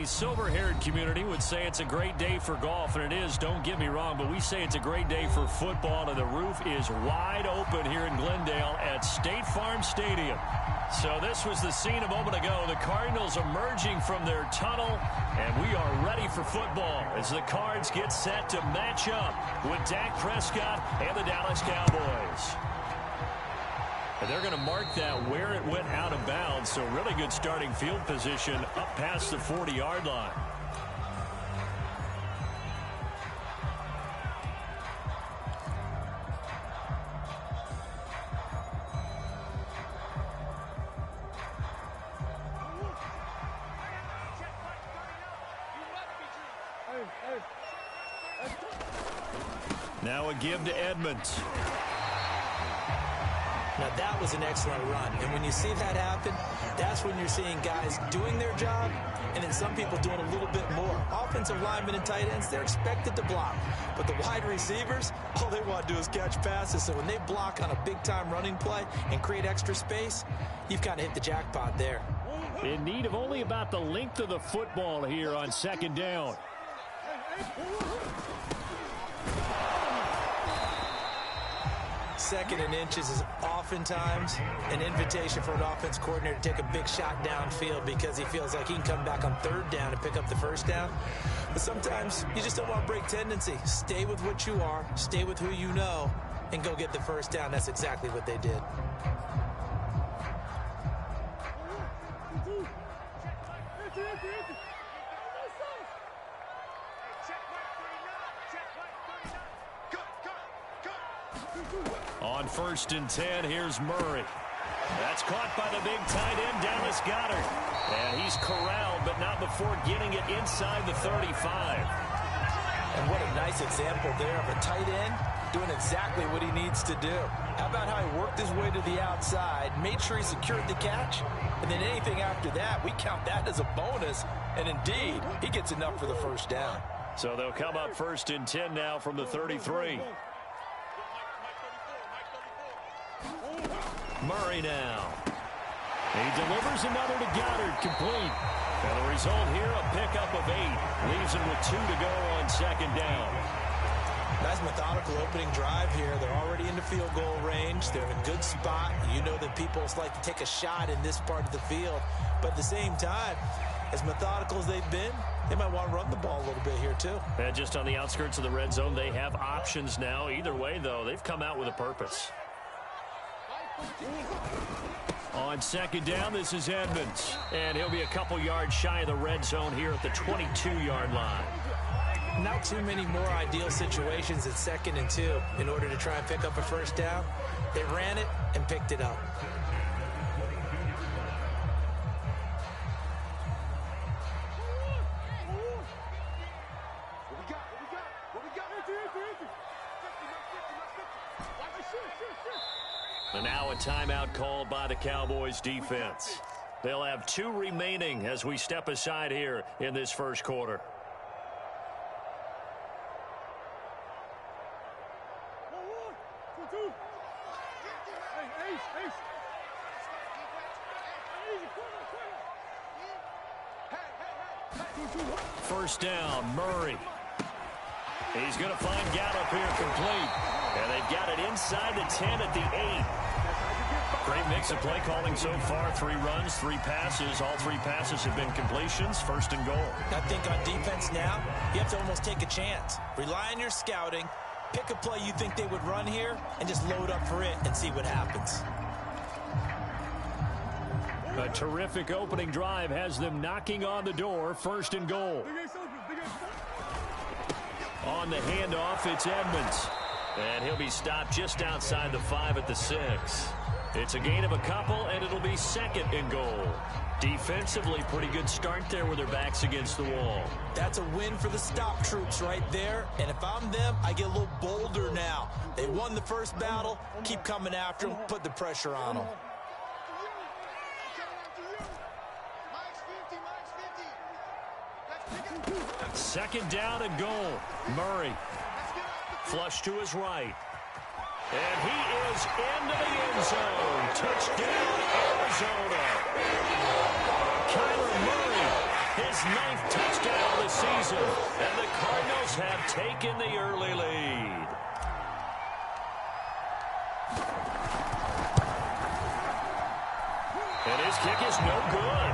the silver-haired community would say it's a great day for golf, and it is, don't get me wrong, but we say it's a great day for football, and the roof is wide open here in Glendale at State Farm Stadium. So this was the scene a moment ago. The Cardinals emerging from their tunnel, and we are ready for football as the Cards get set to match up with Dak Prescott and the Dallas Cowboys. And they're going to mark that where it went out of bounds, so really good starting field position up past the 40-yard line. Now a give to Edmonds. Now, that was an excellent run. And when you see that happen, that's when you're seeing guys doing their job and then some people doing a little bit more. Offensive linemen and tight ends, they're expected to block. But the wide receivers, all they want to do is catch passes. So when they block on a big-time running play and create extra space, you've kind of hit the jackpot there. In need of only about the length of the football here on second down. Second and inches is oftentimes an invitation for an offense coordinator to take a big shot downfield because he feels like he can come back on third down and pick up the first down. But sometimes you just don't want to break tendency. Stay with what you are, stay with who you know, and go get the first down. That's exactly what they did. On 1st and 10, here's Murray. That's caught by the big tight end, Dallas Goedert. And he's corralled, but not before getting it inside the 35. And what a nice example there of a tight end doing exactly what he needs to do. How about how he worked his way to the outside, made sure he secured the catch, and then anything after that, we count that as a bonus. And indeed, he gets enough for the first down. So they'll come up 1st and 10 now from the 33. Murray now. He delivers another to Goddard, complete. And the result here, a pickup of 8. Leaves him with 2 to go on second down. Nice methodical opening drive here. They're already in the field goal range. They're in a good spot. You know that people like to take a shot in this part of the field. But at the same time, as methodical as they've been, they might want to run the ball a little bit here too. And just on the outskirts of the red zone, they have options now. Either way, though, they've come out with a purpose. On second down, this is Edmonds. And he'll be a couple yards shy of the red zone here at the 22-yard line. Not too many more ideal situations at 2nd and 2 in order to try and pick up a first down. They ran it and picked it up. And now a timeout called by the Cowboys defense. They'll have 2 remaining as we step aside here in this first quarter. First down, Murray. He's going to find Gallup here complete. And they've got it inside the 10 at the 8. Great mix of play calling so far. 3 runs, 3 passes. All 3 passes have been completions. 1st and goal. I think on defense now, you have to almost take a chance. Rely on your scouting. Pick a play you think they would run here and just load up for it and see what happens. A terrific opening drive has them knocking on the door. 1st and goal. On the handoff, it's Edmonds. And he'll be stopped just outside the 5 at the 6. It's a gain of a couple, and it'll be 2nd and goal. Defensively, pretty good start there with their backs against the wall. That's a win for the stop troops right there. And if I'm them, I get a little bolder now. They won the first battle. Keep coming after them. Put the pressure on them. Second down and goal. Murray. Flush to his right. And he is into the end zone. Touchdown, Arizona. Kyler Murray His 9th touchdown of the season, and the Cardinals have taken the early lead. And his kick is no good.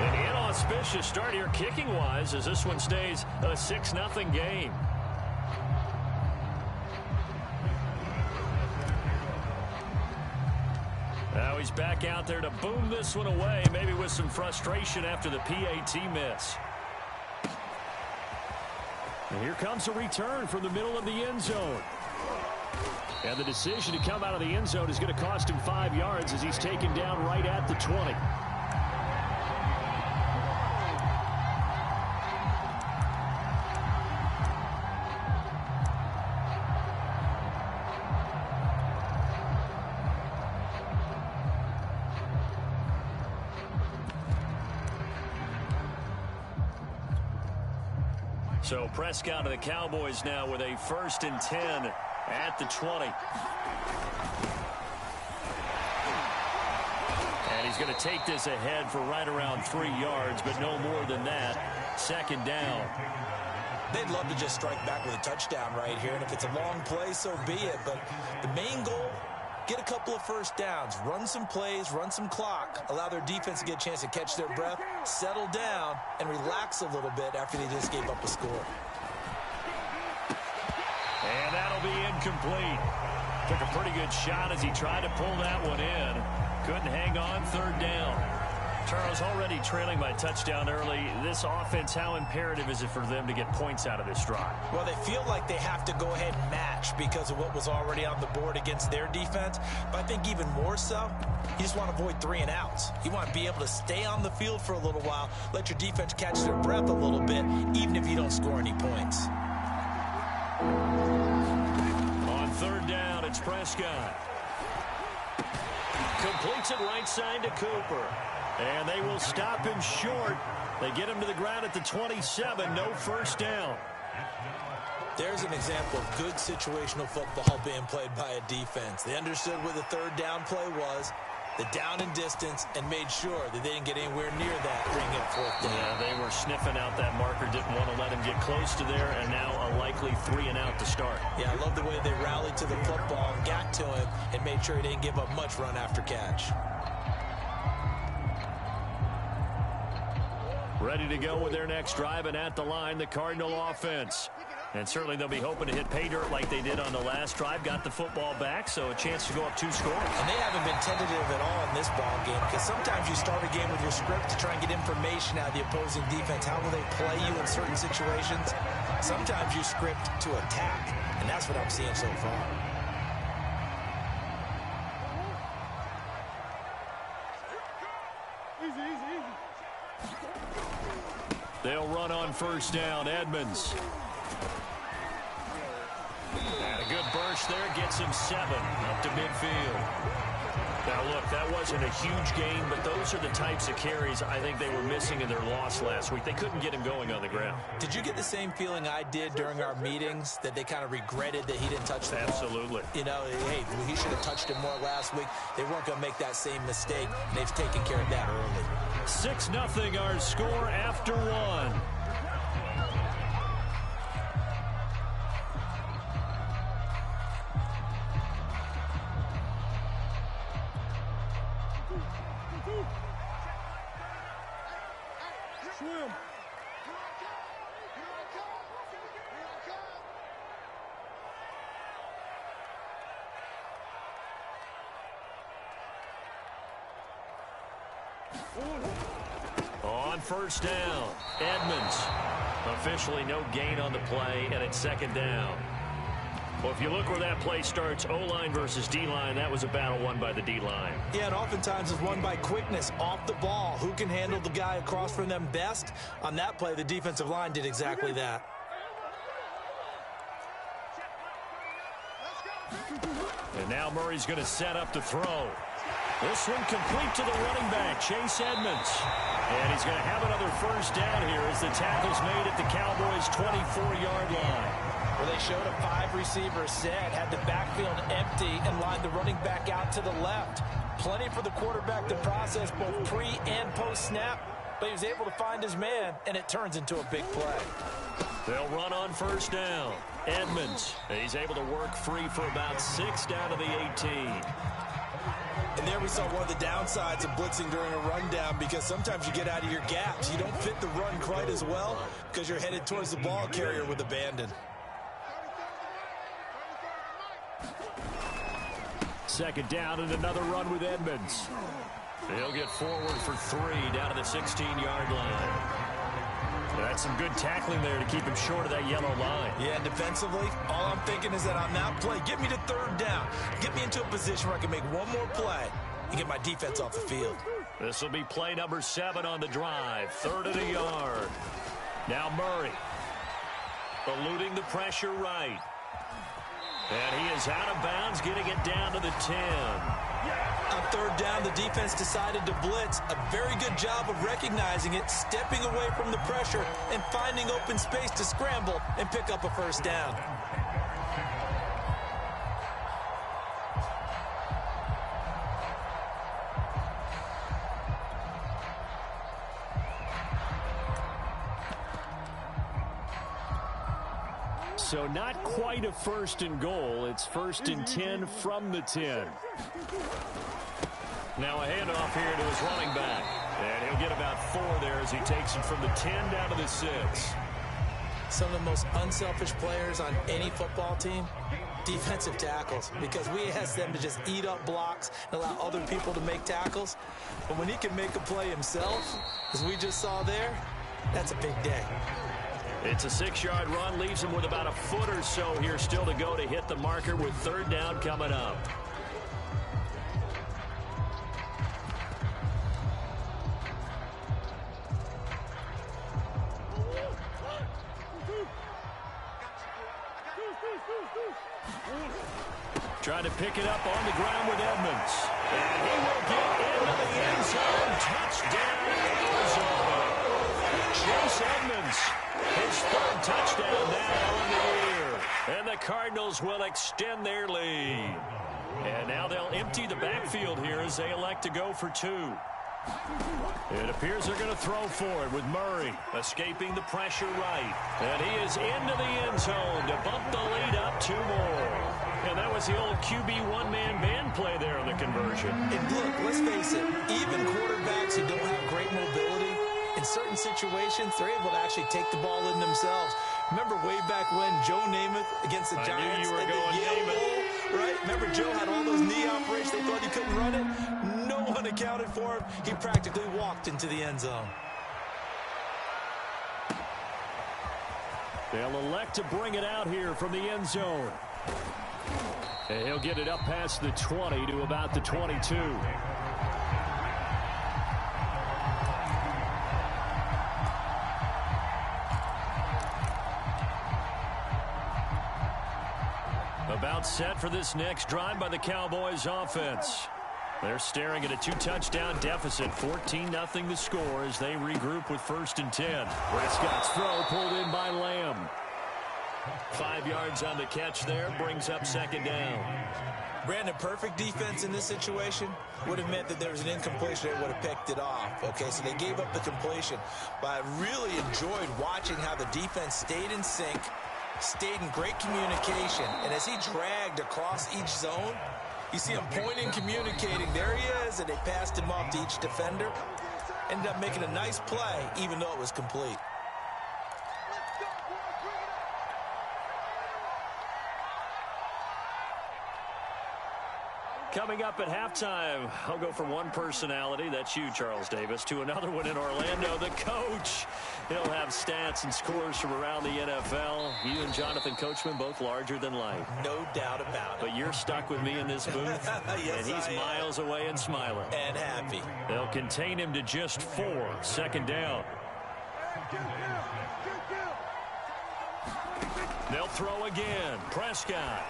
An inauspicious start here kicking-wise as this one stays a 6-0 game. Now he's back out there to boom this one away, maybe with some frustration after the PAT miss. And here comes a return from the middle of the end zone. And the decision to come out of the end zone is going to cost him 5 yards as he's taken down right at the 20. So Prescott of the Cowboys now with a 1st and 10 at the 20. And he's going to take this ahead for right around 3 yards, but no more than that. 2nd down. They'd love to just strike back with a touchdown right here, and if it's a long play, so be it. But the main goal, get a couple of 1st downs, run some plays, run some clock, allow their defense to get a chance to catch their breath, settle down, and relax a little bit after they just gave up a score. And that'll be incomplete. Took a pretty good shot as he tried to pull that one in. Couldn't hang on. 3rd down. Charles, already trailing by touchdown early. This offense, how imperative is it for them to get points out of this drive? Well, they feel like they have to go ahead and match because of what was already on the board against their defense. But I think even more so, you just want to avoid 3 and outs. You want to be able to stay on the field for a little while, let your defense catch their breath a little bit, even if you don't score any points. On 3rd down, it's Prescott. Completes it right side to Cooper. And they will stop him short. They get him to the ground at the 27. No 1st down. There's an example of good situational football being played by a defense. They understood what the 3rd down play was, the down and distance, and made sure that they didn't get anywhere near that, bringing it 4th down. Yeah, they were sniffing out that marker, didn't want to let him get close to there, and now a likely 3 and out to start. Yeah, I love the way they rallied to the football and got to him and made sure he didn't give up much run after catch. Ready to go with their next drive, and at the line, the Cardinal offense. And certainly they'll be hoping to hit pay dirt like they did on the last drive. Got the football back, so a chance to go up 2 scores. And they haven't been tentative at all in this ball game, because sometimes you start a game with your script to try and get information out of the opposing defense. How will they play you in certain situations? Sometimes you script to attack, and that's what I'm seeing so far. They'll run on 1st down. Edmonds. And a good burst there. Gets him 7 up to midfield. Now, look, that wasn't a huge gain, but those are the types of carries I think they were missing in their loss last week. They couldn't get him going on the ground. Did you get the same feeling I did during our meetings, that they kind of regretted that he didn't touch the ball? Absolutely. You know, hey, he should have touched it more last week. They weren't going to make that same mistake, and they've taken care of that early. 6-0 our score after 1. On 1st down, Edmonds. Officially no gain on the play, and it's 2nd down. Well, if you look where that play starts, O-line versus D-line, that was a battle won by the D-line. Yeah, and oftentimes it's won by quickness off the ball. Who can handle the guy across from them best? On that play, the defensive line did exactly that. And now Murray's going to set up to throw. This one complete to the running back, Chase Edmonds. And he's going to have another 1st down here as the tackle's made at the Cowboys' 24-yard line. Well, they showed a 5-receiver set, had the backfield empty, and lined the running back out to the left. Plenty for the quarterback to process both pre- and post-snap. but he was able to find his man, and it turns into a big play. They'll run on first down. Edmonds, he's able to work free for about 6 down to the 18. And there we saw one of the downsides of blitzing during a rundown, because sometimes you get out of your gaps. You don't fit the run quite as well because you're headed towards the ball carrier with abandon. Second down and another run with Edmonds. He'll get forward for 3 down to the 16-yard line. That's some good tackling there to keep him short of that yellow line. Yeah, and defensively, all I'm thinking is that on that play, get me to third down. Get me into a position where I can make one more play and get my defense off the field. This will be play number 7 on the drive. 3rd and a yard. Now Murray. Eluding the pressure right. And he is out of bounds, getting it down to the 10. On third down, the defense decided to blitz. A very good job of recognizing it, stepping away from the pressure, and finding open space to scramble and pick up a first down. So not quite a 1st and goal. It's 1st and 10 from the 10. Now a handoff here to his running back. And he'll get about 4 there as he takes it from the 10 down to the 6. Some of the most unselfish players on any football team, defensive tackles, because we ask them to just eat up blocks and allow other people to make tackles. But when he can make a play himself, as we just saw there, that's a big day. It's a 6-yard run, leaves him with about a foot or so here still to go to hit the marker with 3rd down coming up. Trying to pick it up on the ground with Edmonds. And he will get into the end zone. Touchdown, Arizona. Chase Edmonds, his 3rd touchdown now in the year. And the Cardinals will extend their lead. And now they'll empty the backfield here as they elect to go for 2. It appears they're going to throw for it with Murray escaping the pressure right. And he is into the end zone to bump the lead up 2 more. And that was the old QB one-man band play there on the conversion. And look, let's face it, even quarterbacks who don't have great mobility, in certain situations, they're able to actually take the ball in themselves. Remember way back when Joe Namath against the Giants? I knew you were going Namath. Right? Remember Joe had all those knee operations. They thought he couldn't run it. No one accounted for him. He practically walked into the end zone. They'll elect to bring it out here from the end zone. And he'll get it up past the 20 to about the 22. About set for this next drive by the Cowboys offense. They're staring at a 2-touchdown deficit, 14-0 the score as they regroup with 1st and 10. Prescott's throw pulled in by Lamb. 5 yards on the catch there, brings up 2nd down. Brandon, perfect defense in this situation would have meant that there was an incompletion. They would have picked it off. Okay, so they gave up the completion. But I really enjoyed watching how the defense stayed in sync, stayed in great communication. And as he dragged across each zone, you see him pointing, communicating. There he is, and they passed him off to each defender. Ended up making a nice play, even though it was complete. Coming up at halftime, I'll go from one personality, that's you, Charles Davis, to another one in Orlando, the coach. He'll have stats and scores from around the NFL. You and Jonathan Coachman, both larger than life. No doubt about it. But you're stuck with me in this booth, yes, and he's miles away and smiling. And happy. They'll contain him to just 4, 2nd down. They'll throw again. Prescott.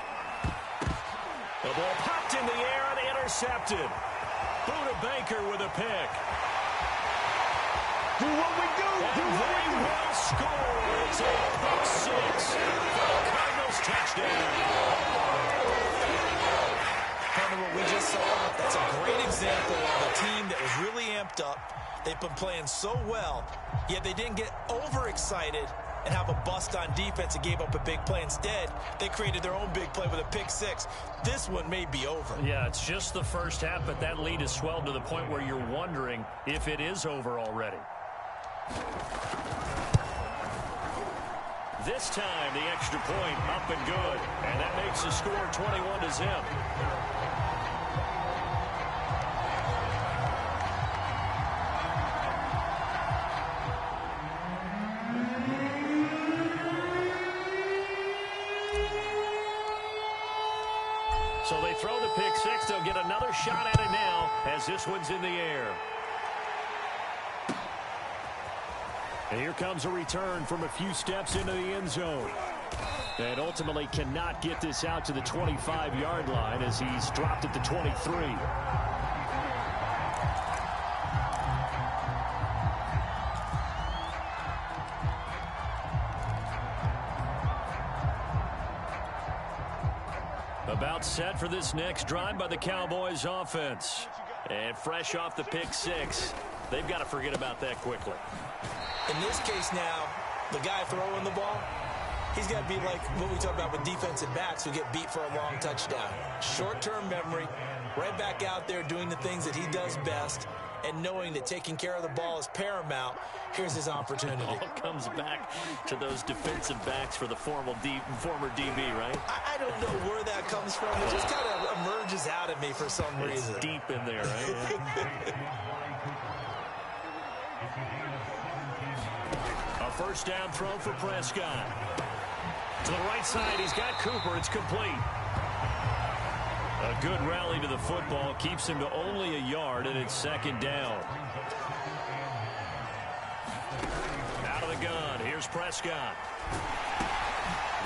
The ball popped in the air and intercepted. Buda Baker with a pick. Do what we do. And they will score. It's a pick 6 for the Cardinals touchdown. Kind of what we just saw. That's a great example of a team that was really amped up. They put playing so well, yet they didn't get overexcited and have a bust on defense and gave up a big play. Instead, they created their own big play with a pick six. This one may be over. Yeah, it's just the first half, but that lead has swelled to the point where you're wondering if it is over already. This time, the extra point up and good, and that makes the score 21-0. So they throw the pick six. They'll get another shot at it now as this one's in the air. And here comes a return from a few steps into the end zone. And ultimately cannot get this out to the 25-yard line as he's dropped at the 23. About set for this next drive by the Cowboys offense. And fresh off the pick six, they've got to forget about that quickly. In this case now, the guy throwing the ball, he's got to be like what we talk about with defensive backs who get beat for a long touchdown. Short-term memory, right back out there doing the things that he does best, and knowing that taking care of the ball is paramount. Here's his opportunity. It all comes back to those defensive backs for the former DB, right? I don't know where that comes from. It just kind of emerges out of me for some reason. It's deep in there, right? A first down throw for Prescott. To the right side, he's got Cooper. It's complete. A good rally to the football keeps him to only a yard, and it's second down. Out of the gun, here's Prescott.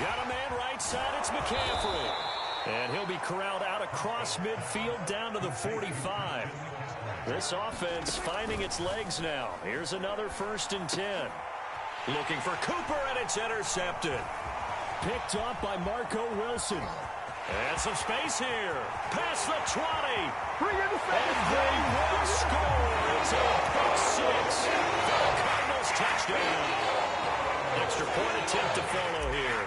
Got a man right side, it's McCaffrey. And he'll be corralled out across midfield down to the 45. This offense finding its legs now. Here's another 1st and 10. Looking for Cooper, and it's intercepted. Picked up by Marco Wilson. And some space here. Past the 20. And they will score. It's a pick six for the Cardinals touchdown. Extra point attempt to follow here.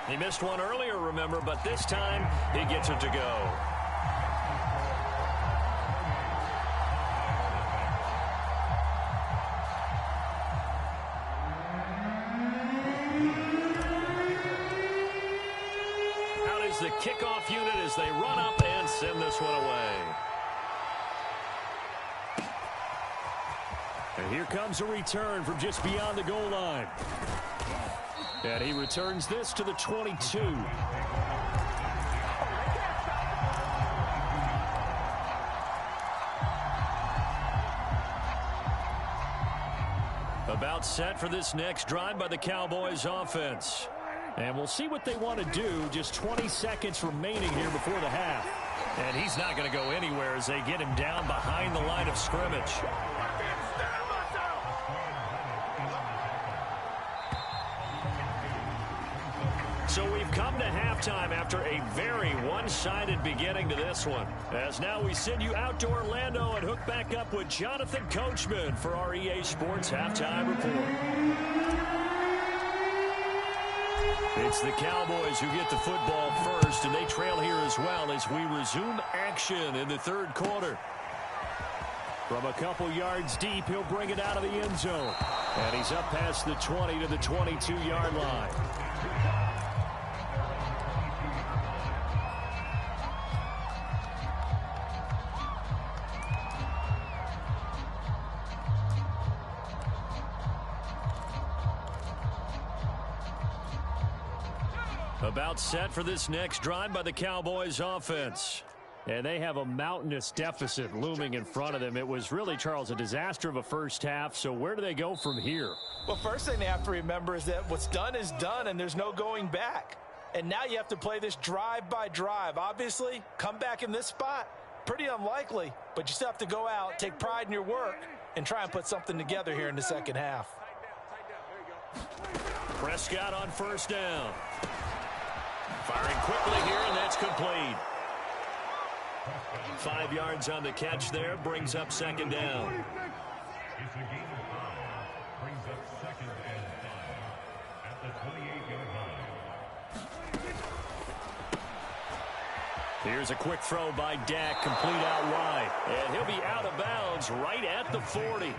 He missed one earlier, remember, but this time he gets it to go. The kickoff unit as they run up and send this one away. And here comes a return from just beyond the goal line. And he returns this to the 22. About set for this next drive by the Cowboys offense. And we'll see what they want to do. Just 20 seconds remaining here before the half. And he's not going to go anywhere as they get him down behind the line of scrimmage. So we've come to halftime after a very one-sided beginning to this one. As now we send you out to Orlando and hook back up with Jonathan Coachman for our EA Sports Halftime Report. It's the Cowboys who get the football first, and they trail here as well as we resume action in the third quarter. From a couple yards deep, he'll bring it out of the end zone. And he's up past the 20 to the 22-yard line. About set for this next drive by the Cowboys offense. And they have a mountainous deficit looming in front of them. It was really, Charles, a disaster of a first half. So where do they go from here? Well, first thing they have to remember is that what's done is done, and there's no going back. And now you have to play this drive by drive. Obviously, come back in this spot, pretty unlikely. But you still have to go out, take pride in your work, and try and put something together here in the second half. Prescott on first down. Firing quickly here, and that's complete. 5 yards on the catch there, brings up second down. It's a gain of 5. Brings up second and 5 at the 28-yard line. Here's a quick throw by Dak, complete out wide. And he'll be out of bounds right at the 40.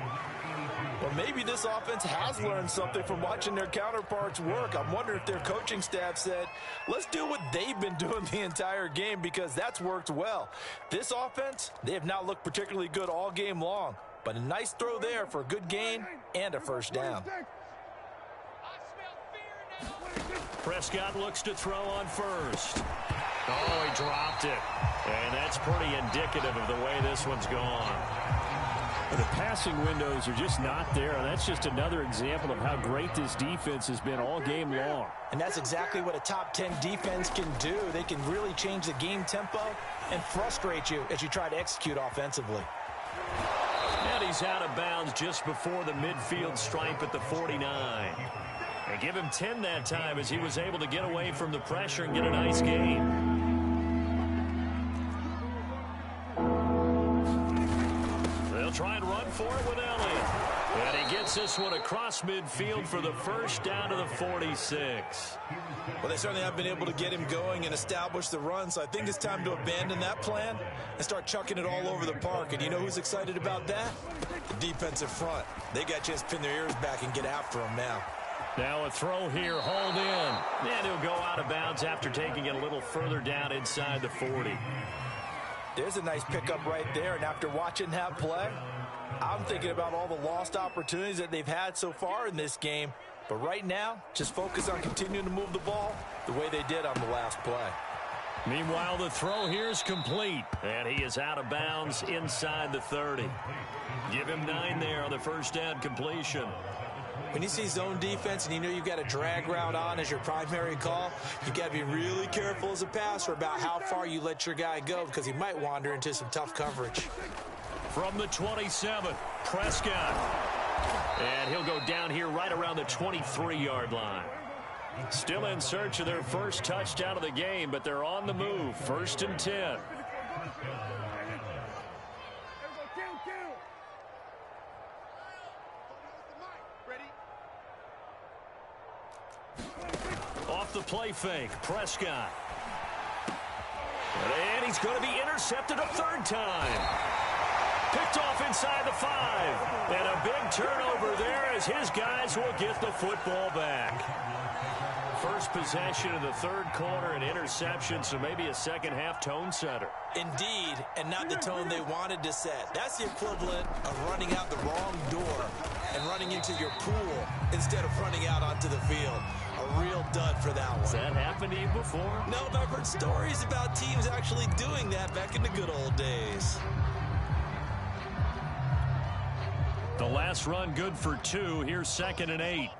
Well, maybe this offense has learned something from watching their counterparts work. I'm wondering if their coaching staff said, let's do what they've been doing the entire game, because that's worked well. This offense, they have not looked particularly good all game long, but a nice throw there for a good gain and a first down. Prescott looks to throw on first. Oh, he dropped it. And that's pretty indicative of the way this one's gone. The passing windows are just not there, and that's just another example of how great this defense has been all game long. And that's exactly what a top 10 defense can do. They can really change the game tempo and frustrate you as you try to execute offensively. And he's out of bounds just before the midfield stripe at the 49. And give him 10 that time as he was able to get away from the pressure and get a nice gain. Try and run for it with Elliott. And he gets this one across midfield for the first down to the 46. Well, they certainly have been able to get him going and establish the run, so I think it's time to abandon that plan and start chucking it all over the park. And you know who's excited about that? The defensive front. They got a chance to pin their ears back and get after him now. Now a throw here, hauled in. And he'll go out of bounds after taking it a little further down inside the 40. There's a nice pickup right there, and after watching that play, I'm thinking about all the lost opportunities that they've had so far in this game. But right now, just focus on continuing to move the ball the way they did on the last play. Meanwhile, the throw here is complete, and he is out of bounds inside the 30. Give him 9 there on the first down completion. When you see zone defense and you know you've got a drag route on as your primary call, you've got to be really careful as a passer about how far you let your guy go, because he might wander into some tough coverage. From the 27, Prescott. And he'll go down here right around the 23-yard line. Still in search of their first touchdown of the game, but they're on the move. 1st and 10. Off the play fake, Prescott. And he's going to be intercepted a 3rd time. Picked off inside the 5. And a big turnover there as his guys will get the football back. First possession of the 3rd quarter, an interception, so maybe a second-half tone setter. Indeed, and not the tone they wanted to set. That's the equivalent of running out the wrong door and running into your pool instead of running out onto the field. A real dud for that one. Has that happened to you before? No, but I've heard stories about teams actually doing that back in the good old days. The last run good for 2. Here's 2nd and 8.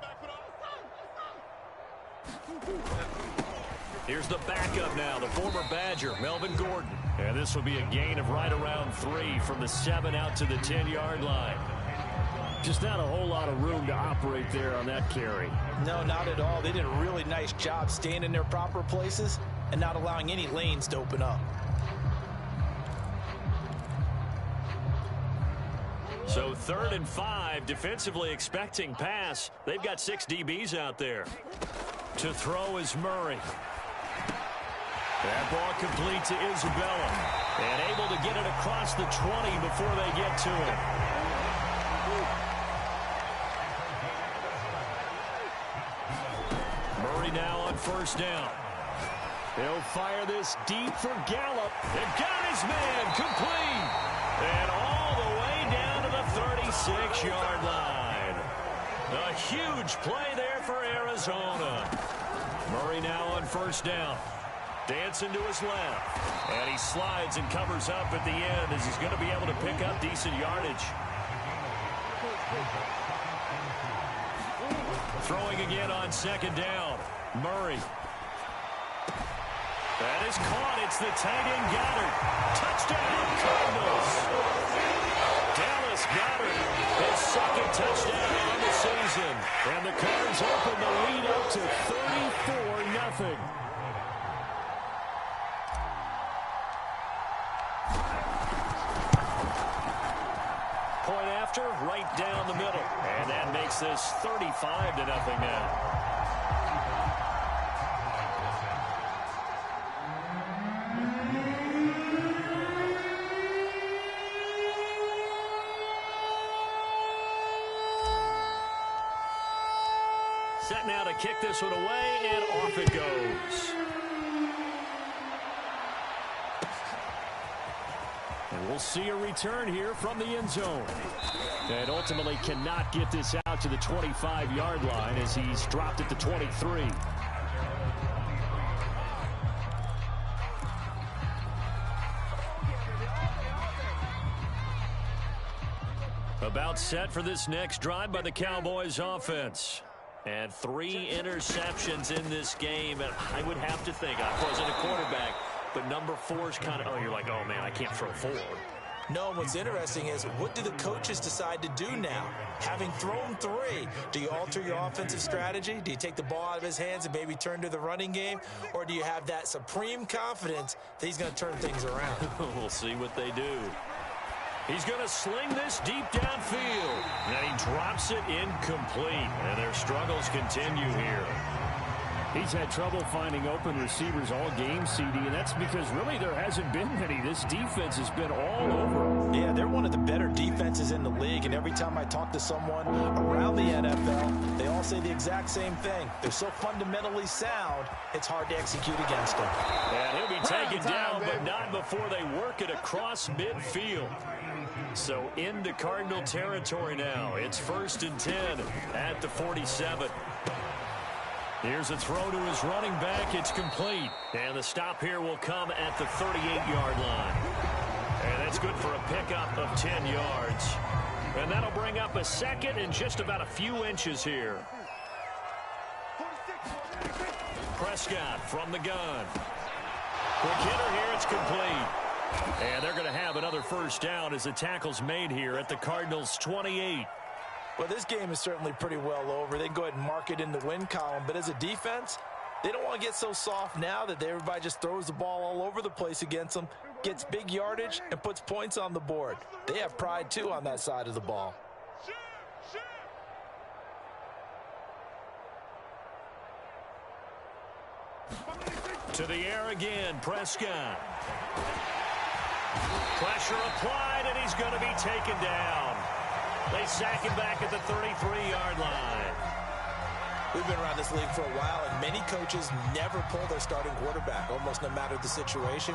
Here's the backup now, the former Badger, Melvin Gordon. And this will be a gain of right around 3 from the 7 out to the 10-yard line. Just not a whole lot of room to operate there on that carry. No, not at all. They did a really nice job staying in their proper places and not allowing any lanes to open up. So 3rd and 5, defensively expecting pass. They've got 6 DBs out there. To throw is Murray. That ball complete to Isabella. And able to get it across the 20 before they get to it. Murray now on 1st down. He'll fire this deep for Gallup. And got his man complete. And all the way down to the 36-yard line. A huge play there for Arizona. Murray now on 1st down. Dancing to his left. And he slides and covers up at the end as he's going to be able to pick up decent yardage. Throwing again on 2nd down. Murray. That is caught. It's the tight end Goddard. Touchdown, Cardinals. Dallas Goddard, his 2nd touchdown on the season. And the Cards open the lead up to 34-0. answer right down the middle. And that makes this 35-0 now. Set now to kick this one away, and off it goes. And we'll see a return here from the end zone. And ultimately cannot get this out to the 25-yard line as he's dropped at the 23. About set for this next drive by the Cowboys offense. And 3 interceptions in this game. And I would have to think, I wasn't a quarterback, but number 4 is kind of, oh, you're like, oh, man, I can't throw 4. No, and what's interesting is, what do the coaches decide to do now? Having thrown 3, do you alter your offensive strategy? Do you take the ball out of his hands and maybe turn to the running game? Or do you have that supreme confidence that he's going to turn things around? We'll see what they do. He's going to sling this deep downfield. And he drops it incomplete. And their struggles continue here. He's had trouble finding open receivers all game, CD, and that's because really there hasn't been many. This defense has been all over. Yeah, they're one of the better defenses in the league, and every time I talk to someone around the NFL, they all say the exact same thing. They're so fundamentally sound, it's hard to execute against them. And he'll be taken down, but not before they work it across midfield. So into Cardinal territory now. It's 1st and 10 at the 47. Here's a throw to his running back. It's complete. And the stop here will come at the 38-yard line. And that's good for a pickup of 10 yards. And that'll bring up a second and just about a few inches here. Prescott from the gun. Quick hitter here. It's complete. And they're going to have another first down as the tackle's made here at the Cardinals' 28. Well, this game is certainly pretty well over. They can go ahead and mark it in the win column. But as a defense, they don't want to get so soft now that everybody just throws the ball all over the place against them, gets big yardage, and puts points on the board. They have pride, too, on that side of the ball. To the air again, Prescott. Pressure applied, and he's going to be taken down. They sack him back at the 33-yard line. We've been around this league for a while, and many coaches never pull their starting quarterback, almost no matter the situation.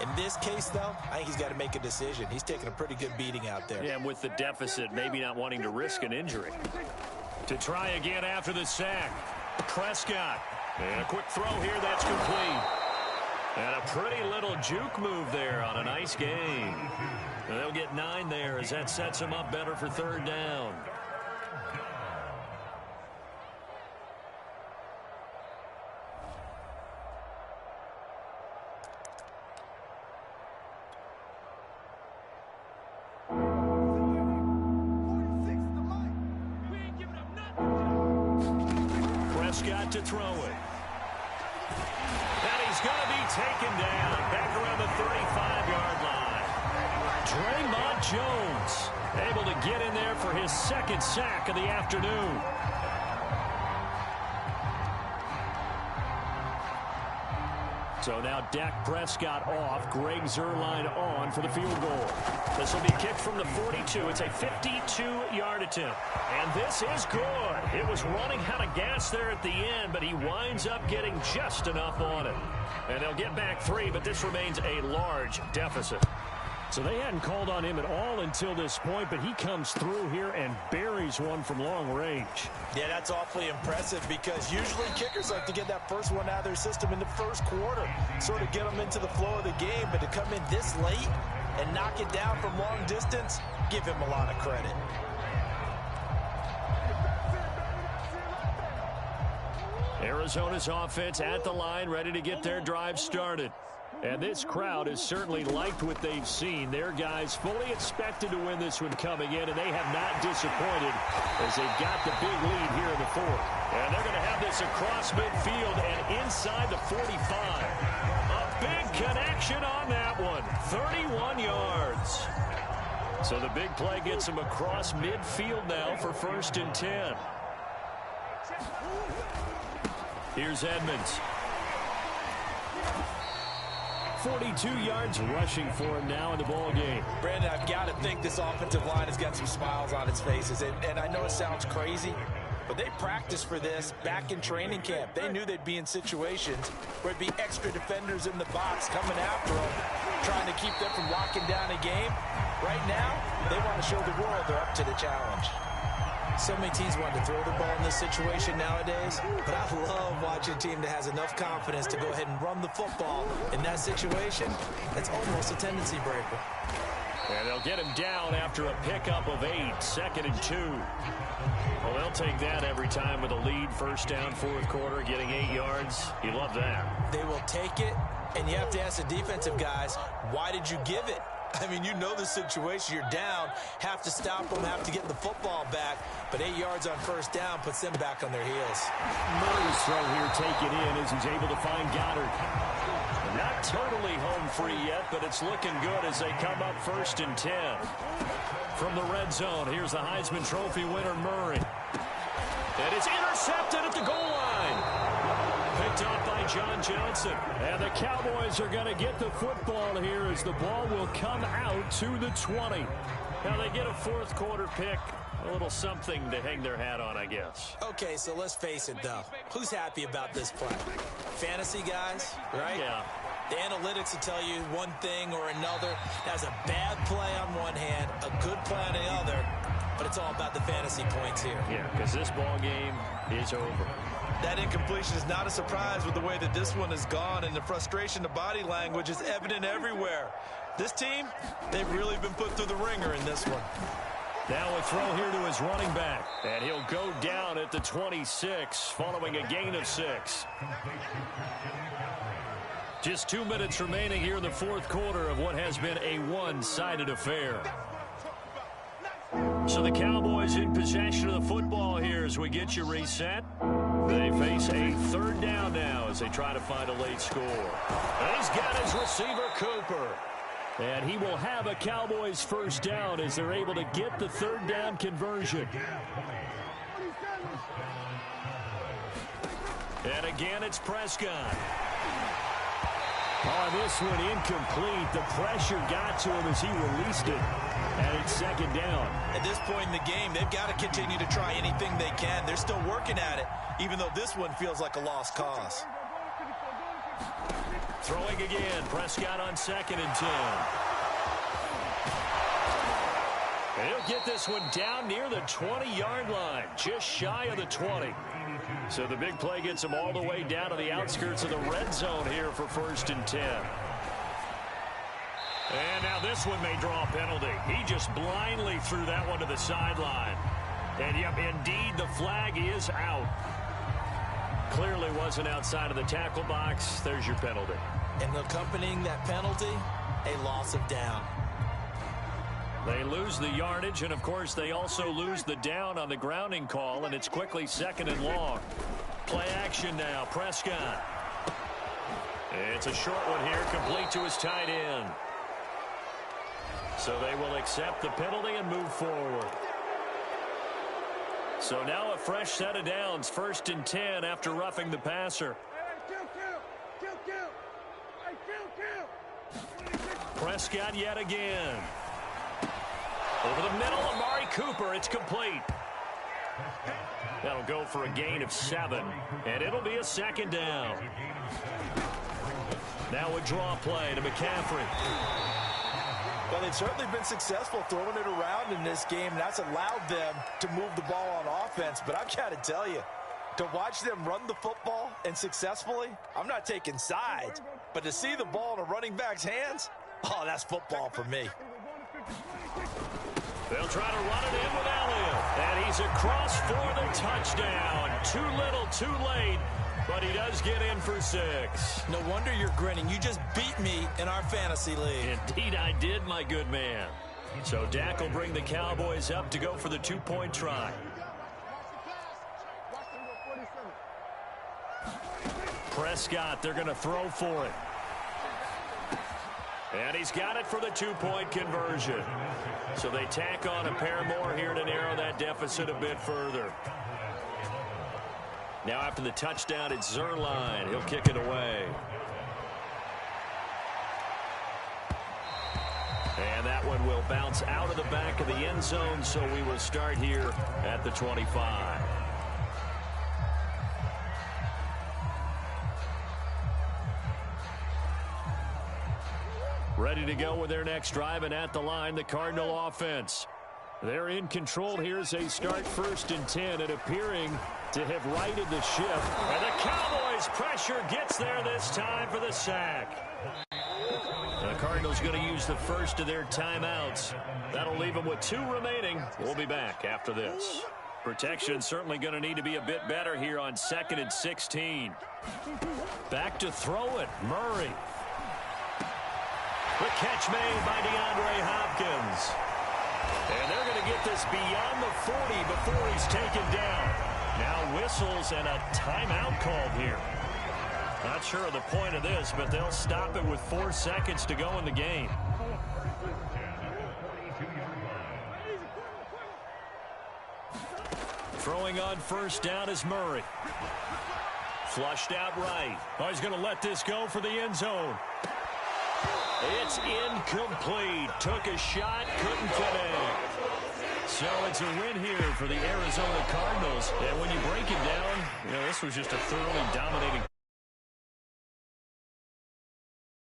In this case, though, I think he's got to make a decision. He's taking a pretty good beating out there. Yeah, and with the deficit, maybe not wanting to risk an injury. To try again after the sack, Prescott. And a quick throw here, that's complete. And a pretty little juke move there on a nice game. And they'll get 9 there as that sets them up better for 3rd down. Prescott to throw it. And he's going to be taken down back around the 35-yard line. Draymond Jones able to get in there for his 2nd sack of the afternoon. So now Dak Prescott off, Greg Zuerlein on for the field goal. This will be kicked from the 42. It's a 52-yard attempt. And this is good. It was running out of gas there at the end, but he winds up getting just enough on it. And they'll get back 3, but this remains a large deficit. So they hadn't called on him at all until this point, but he comes through here and buries one from long range. Yeah, that's awfully impressive because usually kickers like to get that first one out of their system in the first quarter, sort of get them into the flow of the game, but to come in this late and knock it down from long distance, give him a lot of credit. Arizona's offense at the line, ready to get their drive started. And this crowd has certainly liked what they've seen. Their guys fully expected to win this one coming in, and they have not disappointed as they've got the big lead here in the 4th. And they're going to have this across midfield and inside the 45. A big connection on that one. 31 yards. So the big play gets him across midfield now for 1st and 10. Here's Edmonds. 42 yards rushing for him now in the ball game. Brandon, I've got to think this offensive line has got some smiles on its faces. And I know it sounds crazy, but they practiced for this back in training camp. They knew they'd be in situations where it'd be extra defenders in the box coming after them, trying to keep them from locking down a game. Right now, they want to show the world they're up to the challenge. So many teams want to throw the ball in this situation nowadays, but I love watching a team that has enough confidence to go ahead and run the football. In that situation, that's almost a tendency breaker. And they'll get him down after a pickup of 8, 2nd and 2. Well, they'll take that every time with a lead. 1st down, 4th quarter, getting 8 yards. You love that. They will take it, and you have to ask the defensive guys, why did you give it? I mean, you know the situation. You're down, have to stop them, have to get the football back. But 8 yards on 1st down puts them back on their heels. Murray's throw here taken in as he's able to find Goddard. Not totally home free yet, but it's looking good as they come up 1st and 10. From the red zone, here's the Heisman Trophy winner, Murray. And it's intercepted at the goal line. Picked off by John Johnson. And the Cowboys are going to get the football here as the ball will come out to the 20. Now they get a 4th quarter pick. A little something to hang their hat on, I guess. Okay, so let's face it, though. Who's happy about this play? Fantasy guys, right? Yeah. The analytics will tell you one thing or another. That's a bad play on one hand, a good play on the other, but it's all about the fantasy points here. Yeah, because this ball game is over. That incompletion is not a surprise with the way that this one has gone, and the frustration, the body language is evident everywhere. This team, they've really been put through the ringer in this one. Now a throw here to his running back, and he'll go down at the 26 following a gain of 6. Just 2 minutes remaining here in the 4th quarter of what has been a one-sided affair. So the Cowboys in possession of the football here as we get you reset. They face a 3rd down now as they try to find a late score. And he's got his receiver, Cooper. And he will have a Cowboys 1st down as they're able to get the 3rd down conversion. And again, it's Prescott. Oh, this one incomplete. The pressure got to him as he released it. And it's 2nd down. At this point in the game, they've got to continue to try anything they can. They're still working at it, even though this one feels like a lost cause. Throwing again, Prescott on 2nd and 10. And he'll get this one down near the 20-yard line, just shy of the 20. So the big play gets him all the way down to the outskirts of the red zone here for 1st and 10. And now this one may draw a penalty. He just blindly threw that one to the sideline. And yep, indeed, the flag is out. Clearly wasn't outside of the tackle box. There's your penalty. And accompanying that penalty, a loss of down. They lose the yardage, and of course they also lose the down on the grounding call, and it's quickly 2nd and long. Play action now, Prescott. It's a short one here, complete to his tight end. So they will accept the penalty and move forward. So now a fresh set of downs, 1st and 10 after roughing the passer. Prescott yet again. Over the middle, Amari Cooper, it's complete. That'll go for a gain of 7, and it'll be a 2nd down. Now a draw play to McCaffrey. Well, they've certainly been successful throwing it around in this game. That's allowed them to move the ball on offense. But I've got to tell you, to watch them run the football and successfully, I'm not taking sides. But to see the ball in a running back's hands, oh, that's football for me. They'll try to run it in with Elliott. And he's across for the touchdown. Too little, too late. But he does get in for 6. No wonder you're grinning. You just beat me in our fantasy league. Indeed I did, my good man. So Dak will bring the Cowboys up to go for the 2-point try. Prescott, they're going to throw for it. And he's got it for the two-point conversion. So they tack on a pair more here to narrow that deficit a bit further. Now after the touchdown, it's Zerline. He'll kick it away. And that one will bounce out of the back of the end zone, so we will start here at the 25. Ready to go with their next drive, and at the line, the Cardinal offense. They're in control here as they start 1st and 10 and appearing to have righted the ship. And the Cowboys' pressure gets there this time for the sack. The Cardinals going to use the first of their timeouts. That'll leave them with 2 remaining. We'll be back after this. Protection certainly going to need to be a bit better here on 2nd and 16. Back to throw it, Murray. The catch made by DeAndre Hopkins. And they're going to get this beyond the 40 before he's taken down. Now whistles and a timeout called here. Not sure of the point of this, but they'll stop it with 4 seconds to go in the game. Throwing on 1st down is Murray. Flushed out right. Oh, he's going to let this go for the end zone. It's incomplete. Took a shot, couldn't connect. So it's a win here for the Arizona Cardinals. And when you break it down, this was just a thoroughly dominating